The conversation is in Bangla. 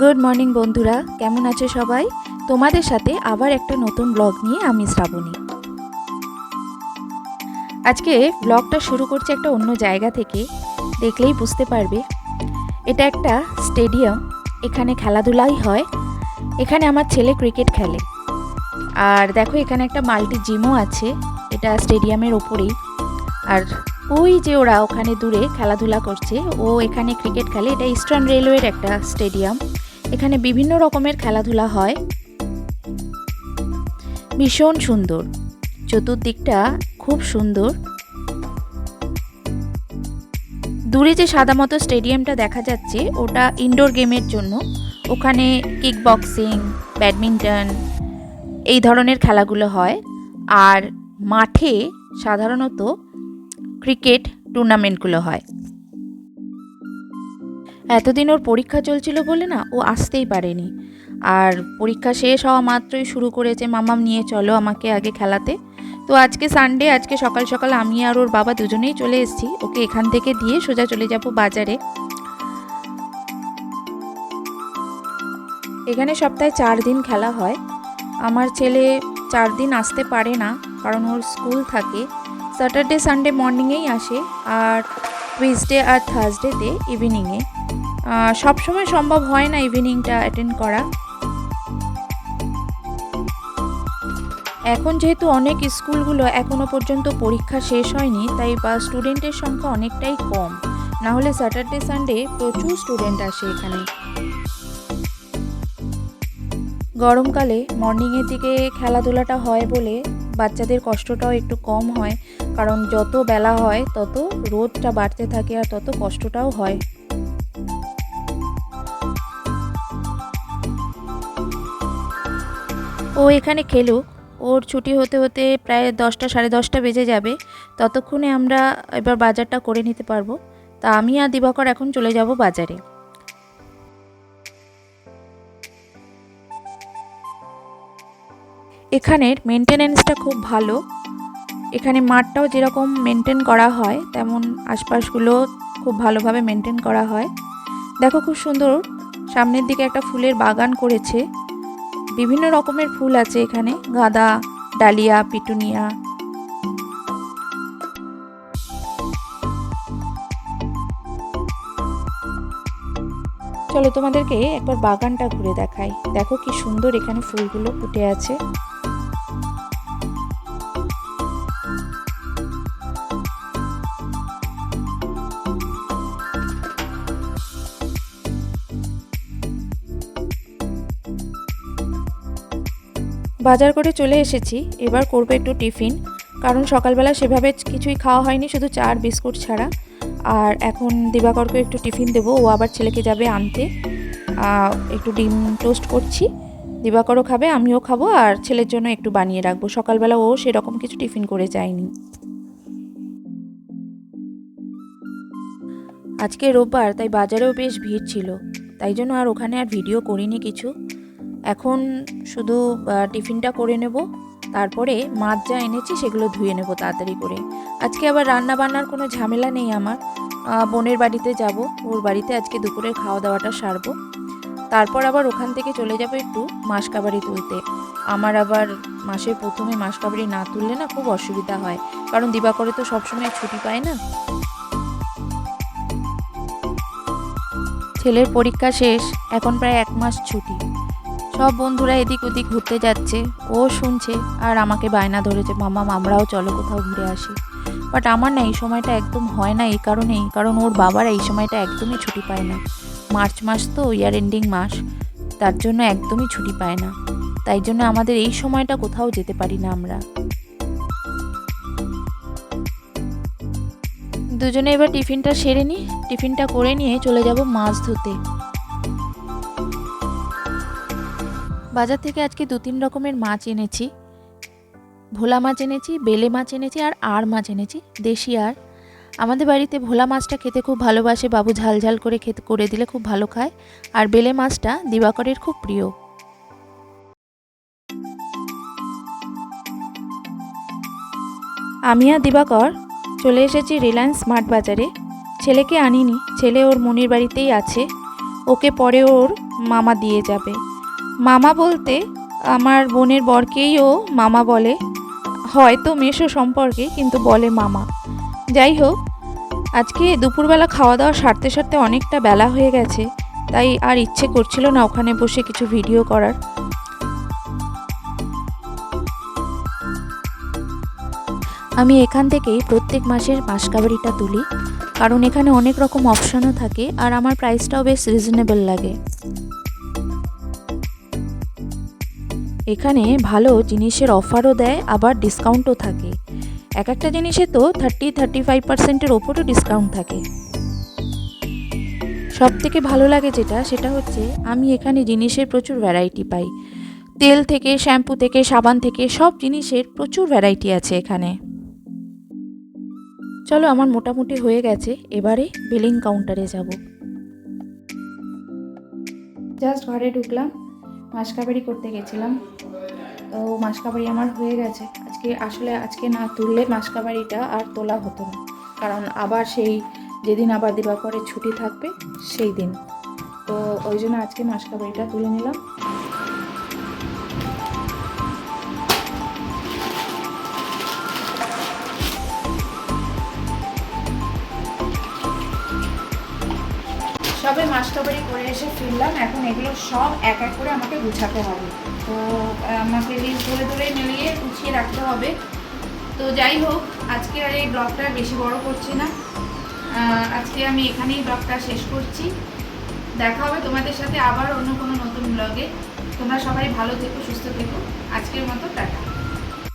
গুড মর্নিং বন্ধুরা, কেমন আছো সবাই? তোমাদের সাথে আবার একটা নতুন ব্লগ নিয়ে আমি শ্রাবণী। আজকে ব্লগটা শুরু করছি একটা অন্য জায়গা থেকে, দেখলেই বুঝতে পারবে। এটা একটা স্টেডিয়াম, এখানে খেলাধুলাই হয়। এখানে আমার ছেলে ক্রিকেট খেলে। আর দেখো এখানে একটা মাল্টি জিমও আছে, এটা স্টেডিয়ামের ওপরেই। আর ওই যে ওরা ওখানে দূরে খেলাধুলা করছে, ও এখানে ক্রিকেট খেলে। এটা ইস্টার্ন রেলওয়ের একটা স্টেডিয়াম, এখানে বিভিন্ন রকমের খেলাধুলা হয়। ভীষণ সুন্দর, চতুর্দিকটা খুব সুন্দর। দূরে যে সাদা মতো স্টেডিয়ামটা দেখা যাচ্ছে ওটা ইনডোর গেমের জন্য। ওখানে কিক বক্সিং, ব্যাডমিন্টন এই ধরনের খেলাগুলো হয়। আর মাঠে সাধারণত ক্রিকেট টুর্নামেন্টগুলো হয়। এতদিন ওর পরীক্ষা চলছিল বলে না, ও আসতেই পারেনি। আর পরীক্ষা শেষ হওয়া মাত্রই শুরু করেছে, মামাম নিয়ে চলো আমাকে আগে খেলাতে। তো আজকে সানডে, আজকে সকাল সকাল আমি আর ওর বাবা দুজনেই চলে এসেছি। ওকে এখান থেকে দিয়ে সোজা চলে যাব বাজারে। এখানে সপ্তাহে 4 দিন খেলা হয়। আমার ছেলে 4 দিন আসতে পারে না, কারণ ওর স্কুল থাকে। স্যাটারডে সানডে মর্নিংয়েই আসে, আর টুইসডে আর থার্সডেতে ইভিনিংয়ে। সবসময় সম্ভব হয় না ইভিনিংটা অ্যাটেন্ড করা। এখন যেহেতু অনেক স্কুলগুলো এখনও পর্যন্ত পরীক্ষা শেষ হয়নি, তাই স্টুডেন্টের সংখ্যা অনেকটাই কম। না হলে স্যাটারডে সানডে প্রচুর স্টুডেন্ট আসে এখানে। গরমকালে মর্নিংয়ের দিকে খেলাধুলাটা হয় বলে বাচ্চাদের কষ্টটাও একটু কম হয়, কারণ যত বেলা হয় তত রোদটা বাড়তে থাকে আর তত কষ্টটাও হয়। ও এখানে খেলুক, ওর ছুটি হতে হতে প্রায় 10টা সাড়ে 10টা বেজে যাবে। ততক্ষণে আমরা এবার বাজারটা করে নিতে পারবো। তা আমি আর দিবাকর এখন চলে যাব বাজারে। এখানের মেনটেনেন্সটা খুব ভালো। এখানে মাঠটাও যেরকম মেনটেন করা হয়, তেমন আশপাশগুলো খুব ভালোভাবে মেনটেন করা হয়। দেখো খুব সুন্দর সামনের দিকে একটা ফুলের বাগান করেছে। বিভিন্ন রকমের ফুল আছে এখানে, গাঁদা, ডালিয়া, পিটুনিয়া। চলো তোমাদেরকে একবার বাগানটা ঘুরে দেখাই। দেখো কি সুন্দর এখানে ফুলগুলো ফুটে আছে। বাজার করে চলে এসেছি, এবার করবো একটু টিফিন, কারণ সকালবেলা সেভাবে কিছুই খাওয়া হয়নি, শুধু চা আর বিস্কুট ছাড়া। আর এখন দিবাকরকে একটু টিফিন দেবো, ও আবার ছেলেকে যাবে আনতে। একটু ডিম টোস্ট করছি, দিবাকরও খাবে, আমিও খাবো, আর ছেলের জন্য একটু বানিয়ে রাখবো। সকালবেলা ও সেরকম কিছু টিফিন করে যায়নি। আজকে রোববার, তাই বাজারেও বেশ ভিড় ছিল, তাই জন্য আর ওখানে আর ভিডিও করিনি কিছু। এখন শুধু টিফিনটা করে নেব, তারপরে মাছ যা এনেছি সেগুলো ধুয়ে নেব তাড়াতাড়ি করে। আজকে আবার রান্না বান্নার কোনো ঝামেলা নেই আমার। বোনের বাড়িতে যাব, ওর বাড়িতে আজকে দুপুরের খাওয়া দাওয়াটা সারবো। তারপর আবার ওখান থেকে চলে যাব একটু মাসকাবারি তুলতে। আমার আবার মাসের প্রথমে মাসকাবারি না তুললে না খুব অসুবিধা হয়, কারণ দিবাকরে তো সবসময় ছুটি পায় না। ছেলের পরীক্ষা শেষ, এখন প্রায় 1 মাস ছুটি। সব বন্ধুরা এদিক ওদিক ঘুরতে যাচ্ছে, ও শুনছে আর আমাকে বায়না ধরেছে, মামা আমরাও চলো কোথাও ঘুরে আসি। বাট আমার না এই সময়টা একদম হয় না, এই কারণেই, কারণ ওর বাবার এই সময়টা একদমই ছুটি পায় না। মার্চ মাস তো ইয়ার এন্ডিং মাস, তার জন্য একদমই ছুটি পায় না। তাই জন্য আমাদের এই সময়টা কোথাও যেতে পারি না আমরা। দুজনে এবার টিফিনটা সেরে নিই, টিফিনটা করে নিয়ে চলে যাব মাছ ধুতে। বাজার থেকে আজকে 2-3 রকমের মাছ এনেছি। ভোলা মাছ এনেছি, বেলে মাছ এনেছি, আর মাছ এনেছি, দেশি আর। আমাদের বাড়িতে ভোলা মাছটা খেতে খুব ভালোবাসে বাবু, ঝাল ঝাল করে খেতে করে দিলে খুব ভালো খায়। আর বেলে মাছটা দিবাকরের খুব প্রিয়। আমি আর দিবাকর চলে এসেছি রিলায়েন্স স্মার্ট বাজারে। ছেলেকে আনিনি, ছেলে ওর মনির বাড়িতেই আছে। ওকে পরে ওর মামা দিয়ে যাবে। মামা বলতে আমার বোনের বরকেই ও মামা বলে, হয়তো মেশো সম্পর্কে, কিন্তু বলে মামা। যাই হোক, আজকে দুপুরবেলা খাওয়া দাওয়া সারতে সারতে অনেকটা বেলা হয়ে গেছে, তাই আর ইচ্ছে করছিল না ওখানে বসে কিছু ভিডিও করার। আমি এখান থেকেই প্রত্যেক মাসের মাসকাবারিটা তুলি, কারণ এখানে অনেক রকম অপশানও থাকে আর আমার প্রাইসটাও বেশ রিজনেবল লাগে। এখানে ভালো জিনিসের অফারও দেয়, আবার ডিসকাউন্টও থাকে। এক একটা জিনিসে তো 30-35% ওপরও ডিসকাউন্ট থাকে। সব থেকে ভালো লাগে যেটা, সেটা হচ্ছে আমি এখানে জিনিসের প্রচুর ভ্যারাইটি পাই। তেল থেকে, শ্যাম্পু থেকে, সাবান থেকে, সব জিনিসের প্রচুর ভ্যারাইটি আছে এখানে। চলো, আমার মোটামুটি হয়ে গেছে, এবারে বিলিং কাউন্টারে যাব। জাস্ট ঘরে ঢুকলাম, মাসকাবারি করতে গেছিলাম, তো মাসকাবারি আমার হয়ে গেছে। আজকে না তুললে মাসকাবারিটা আর তোলা হতো না, কারণ আবার সেই যেদিন আবার দিবাকরের ছুটি থাকবে সেই দিন, তো ওই জন্য আজকে মাসকাবারিটা তুলে নিলাম। সবে মাসকাবারি করে এসে ফিরলাম, এখন এগুলো সব এক এক করে আমাকে গুছাতে হবে, তো আমাকে লিস্ট ধরে ধরে মিলিয়ে গুছিয়ে রাখতে হবে। তো যাই হোক, আজকে আর এই ব্লগটা বেশি বড় করছি না, আজকে আমি এখানেই ব্লগটা শেষ করছি। দেখা হবে তোমাদের সাথে আবার অন্য কোনো নতুন ব্লগে। তোমরা সবাই ভালো থেকো, সুস্থ থেকো। আজকের মতো টাটা।